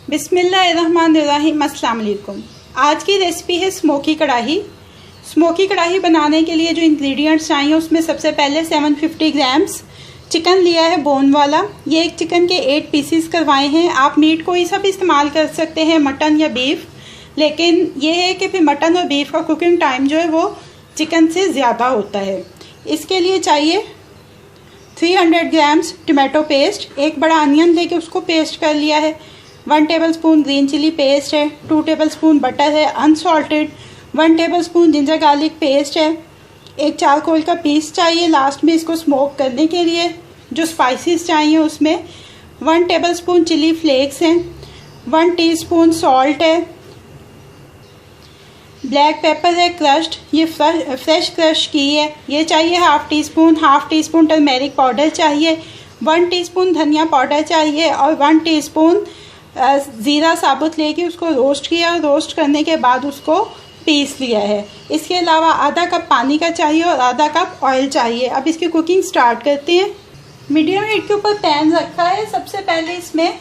बिस्मिल्लाहिर्रहमानिर्रहीम। अस्सलाम वालेकुम। आज की रेसिपी है स्मोकी कढ़ाई। स्मोकी कढ़ाई बनाने के लिए जो इंग्रेडिएंट्स चाहिए उसमें सबसे पहले 750 ग्राम्स चिकन लिया है बोन वाला। ये एक चिकन के 8 पीसीस करवाए हैं। आप मीट कोई सा भी इस्तेमाल कर सकते हैं, मटन या बीफ, लेकिन ये है कि फिर मटन और बीफ का कुकिंग टाइम जो है वो चिकन से ज़्यादा होता है। इसके लिए चाहिए 300 ग्राम्स टमाटो पेस्ट। एक बड़ा अनियन लेके उसको पेस्ट कर लिया है। 1 टेबलस्पून ग्रीन चिली पेस्ट है। 2 टेबलस्पून बटर है unsalted. 1 tablespoon ginger garlic paste है। एक चारकोल का पीस चाहिए लास्ट में इसको स्मोक करने के लिए। जो स्पाइसेस चाहिए उसमें 1 टेबलस्पून चिली फ्लेक्स हैं। 1 टीस्पून सॉल्ट है। ब्लैक पेपर है क्रश्ड, ये फ्रेश क्रश की है। ये चाहिए half tea spoon turmeric powder चाहिए। 1 टीस्पून धनिया पाउडर चाहिए और 1 टीस्पून ज़ीरा साबुत लेके उसको रोस्ट किया। रोस्ट करने के बाद उसको पीस लिया है। इसके अलावा आधा कप पानी का चाहिए और आधा कप ऑयल चाहिए। अब इसकी कुकिंग स्टार्ट करते हैं। मीडियम हीट के ऊपर पैन रखा है। सबसे पहले इसमें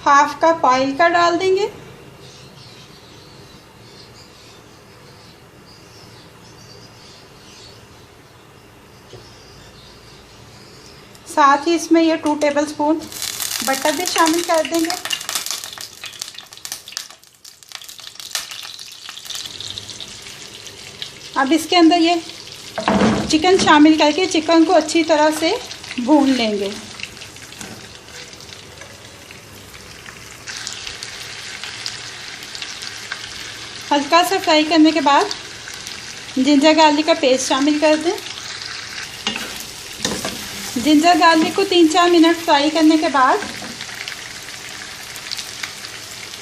हाफ कप ऑयल का डाल देंगे। साथ ही इसमें ये 2 टेबलस्पून बटर भी शामिल कर देंगे। अब इसके अंदर ये चिकन शामिल करके चिकन को अच्छी तरह से भून लेंगे। हल्का सा फ्राई करने के बाद जिंजर गार्लिक का पेस्ट शामिल कर दें। जिंजर गार्लिक को 3-4 मिनट फ्राई करने के बाद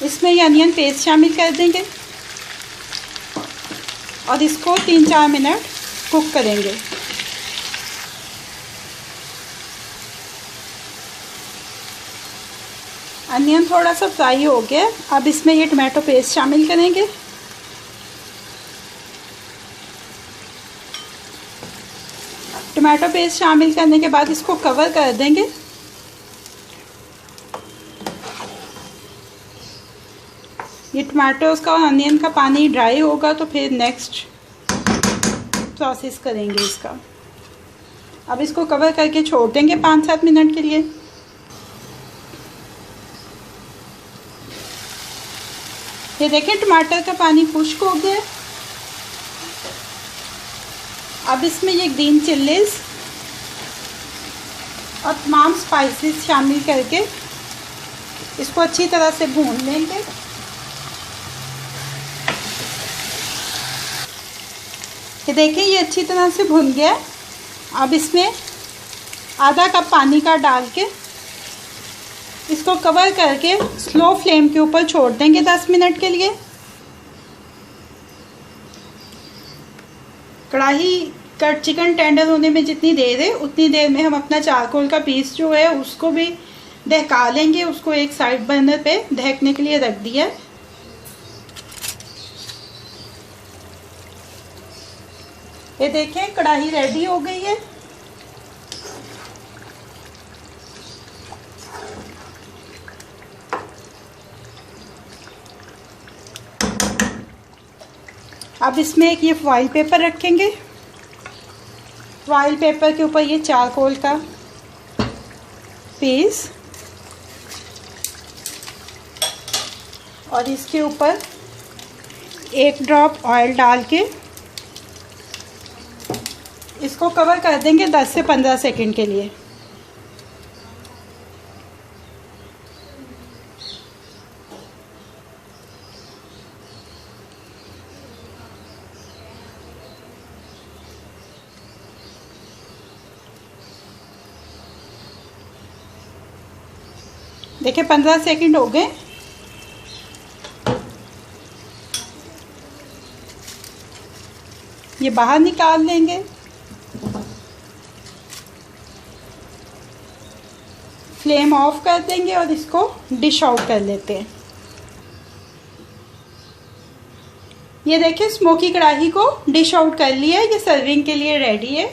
इसमें ये अनियन पेस्ट शामिल कर देंगे और इसको 3-4 मिनट कुक करेंगे। अनियन थोड़ा सा फ्राई हो गया। अब इसमें ये टमाटो पेस्ट शामिल करेंगे। टमाटो पेस्ट शामिल करने के बाद इसको कवर कर देंगे। ये टमाटोस का और अनियन का पानी ड्राई होगा तो फिर नेक्स्ट प्रोसेस करेंगे इसका। अब इसको कवर करके छोड़ देंगे 5-7 मिनट के लिए। ये देखें टमाटर का पानी खुश्क हो गया। अब इसमें ये ग्रीन चिल्लीज और तमाम स्पाइसेस शामिल करके इसको अच्छी तरह से भून लेंगे। ये देखें ये अच्छी तरह से भुन गया। अब इसमें आधा कप पानी का डाल के इसको कवर करके स्लो फ्लेम के ऊपर छोड़ देंगे 10 मिनट के लिए। कढ़ाई का चिकन टेंडर होने में जितनी देर है उतनी देर में हम अपना चारकोल का पीस जो है उसको भी दहका लेंगे। उसको एक साइड बर्नर पे दहकने के लिए रख दिया। ये देखें कढ़ाई रेडी हो गई है। अब इसमें एक ये फॉइल पेपर रखेंगे। फॉइल पेपर के ऊपर ये चारकोल का पीस और इसके ऊपर 1 ड्रॉप ऑयल डाल के इसको कवर कर देंगे 10 से 15 सेकंड के लिए। देखिए 15 सेकंड हो गए। ये बाहर निकाल लेंगे। फ्लेम ऑफ कर देंगे और इसको डिश आउट कर लेते हैं। ये देखिए स्मोकी कढ़ाई को डिश आउट कर लिया है। ये सर्विंग के लिए रेडी है।